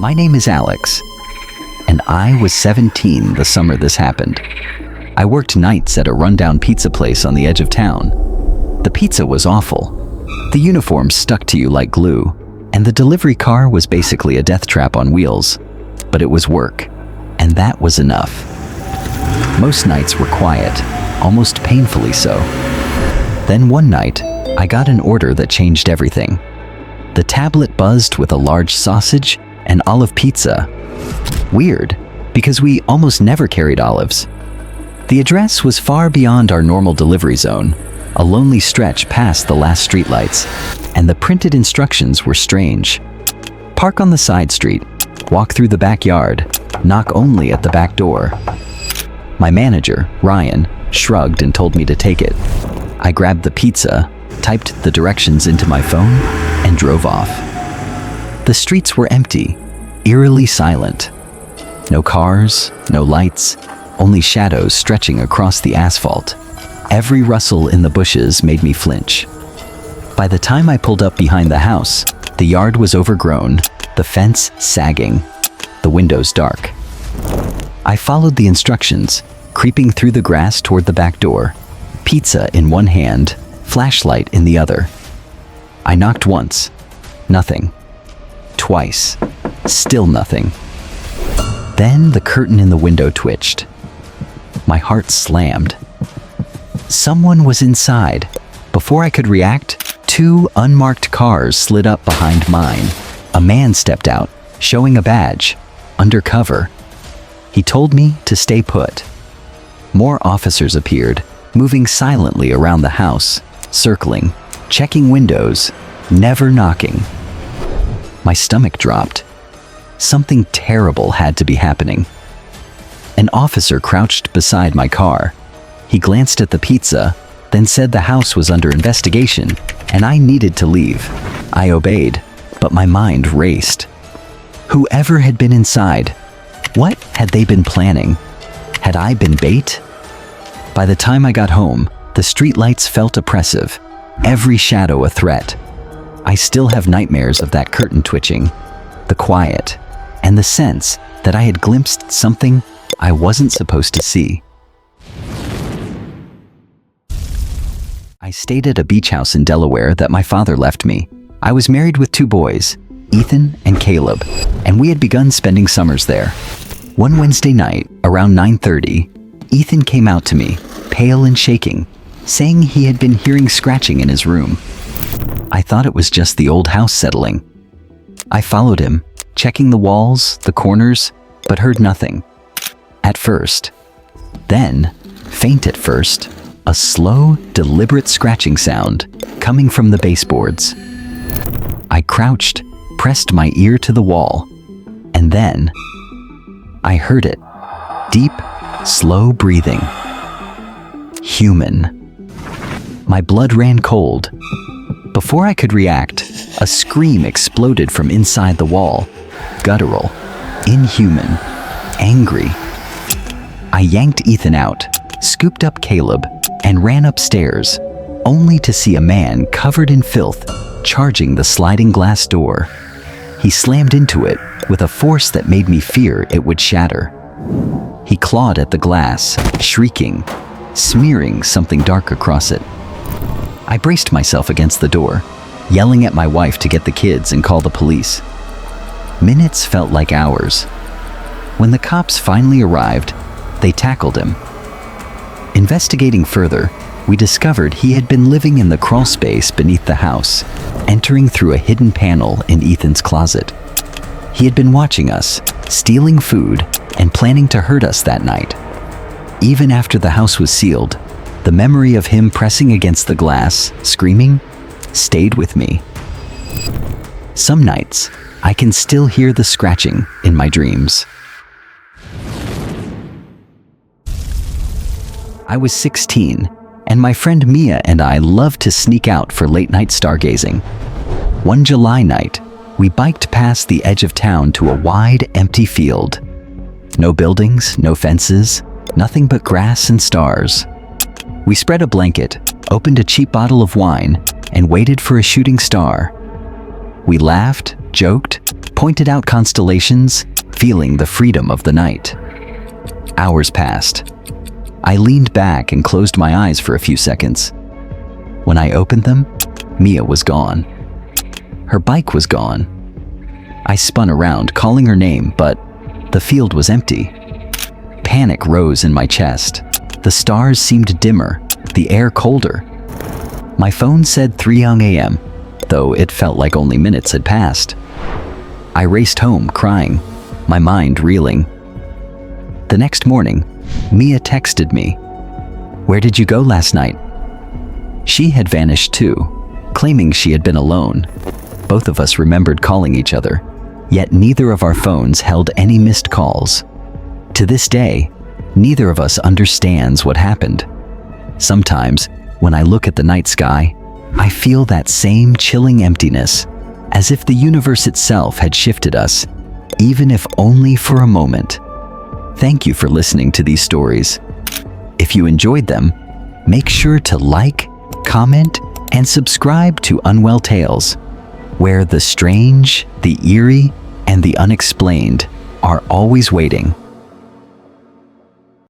My name is Alex, and I was 17 the summer this happened. I worked nights at a rundown pizza place on the edge of town. The pizza was awful. The uniform stuck to you like glue, and the delivery car was basically a death trap on wheels. But it was work, and that was enough. Most nights were quiet, almost painfully so. Then one night, I got an order that changed everything. The tablet buzzed with a large sausage and olive pizza. Weird, because we almost never carried olives. The address was far beyond our normal delivery zone, a lonely stretch past the last streetlights, and the printed instructions were strange. Park on the side street, walk through the backyard, knock only at the back door. My manager, Ryan, shrugged and told me to take it. I grabbed the pizza, typed the directions into my phone, and drove off. The streets were empty, eerily silent. No cars, no lights, only shadows stretching across the asphalt. Every rustle in the bushes made me flinch. By the time I pulled up behind the house, the yard was overgrown, the fence sagging, the windows dark. I followed the instructions, creeping through the grass toward the back door, pizza in one hand, flashlight in the other. I knocked once, nothing. Twice, still nothing. Then the curtain in the window twitched. My heart slammed. Someone was inside. Before I could react, two unmarked cars slid up behind mine. A man stepped out, showing a badge, undercover. He told me to stay put. More officers appeared, moving silently around the house, circling, checking windows, never knocking. My stomach dropped. Something terrible had to be happening. An officer crouched beside my car. He glanced at the pizza, then said the house was under investigation and I needed to leave. I obeyed, but my mind raced. Whoever had been inside, what had they been planning? Had I been bait? By the time I got home, the streetlights felt oppressive, every shadow a threat. I still have nightmares of that curtain twitching, the quiet, and the sense that I had glimpsed something I wasn't supposed to see. I stayed at a beach house in Delaware that my father left me. I was married with two boys, Ethan and Caleb, and we had begun spending summers there. One Wednesday night, around 9:30, Ethan came out to me, pale and shaking, saying he had been hearing scratching in his room. I thought it was just the old house settling. I followed him, checking the walls, the corners, but heard nothing. At first. Then, faint at first, a slow, deliberate scratching sound coming from the baseboards. I crouched, pressed my ear to the wall, and then I heard it. Deep, slow breathing. Human. My blood ran cold. Before I could react, a scream exploded from inside the wall. Guttural, inhuman, angry. I yanked Ethan out, scooped up Caleb, and ran upstairs, only to see a man covered in filth charging the sliding glass door. He slammed into it with a force that made me fear it would shatter. He clawed at the glass, shrieking, smearing something dark across it. I braced myself against the door, yelling at my wife to get the kids and call the police. Minutes felt like hours. When the cops finally arrived, they tackled him. Investigating further, we discovered he had been living in the crawl space beneath the house, entering through a hidden panel in Ethan's closet. He had been watching us, stealing food, and planning to hurt us that night. Even after the house was sealed, the memory of him pressing against the glass, screaming, stayed with me. Some nights, I can still hear the scratching in my dreams. I was 16, and my friend Mia and I loved to sneak out for late-night stargazing. One July night, we biked past the edge of town to a wide, empty field. No buildings, no fences, nothing but grass and stars. We spread a blanket, opened a cheap bottle of wine, and waited for a shooting star. We laughed, joked, pointed out constellations, feeling the freedom of the night. Hours passed. I leaned back and closed my eyes for a few seconds. When I opened them, Mia was gone. Her bike was gone. I spun around, calling her name, but the field was empty. Panic rose in my chest. The stars seemed dimmer, the air colder. My phone said 3 a.m., though it felt like only minutes had passed. I raced home, crying, my mind reeling. The next morning, Mia texted me, "Where did you go last night?" She had vanished too, claiming she had been alone. Both of us remembered calling each other, yet neither of our phones held any missed calls. To this day, neither of us understands what happened. Sometimes, when I look at the night sky, I feel that same chilling emptiness, as if the universe itself had shifted us, even if only for a moment. Thank you for listening to these stories. If you enjoyed them, make sure to like, comment, and subscribe to Unwell Tales, where the strange, the eerie, and the unexplained are always waiting.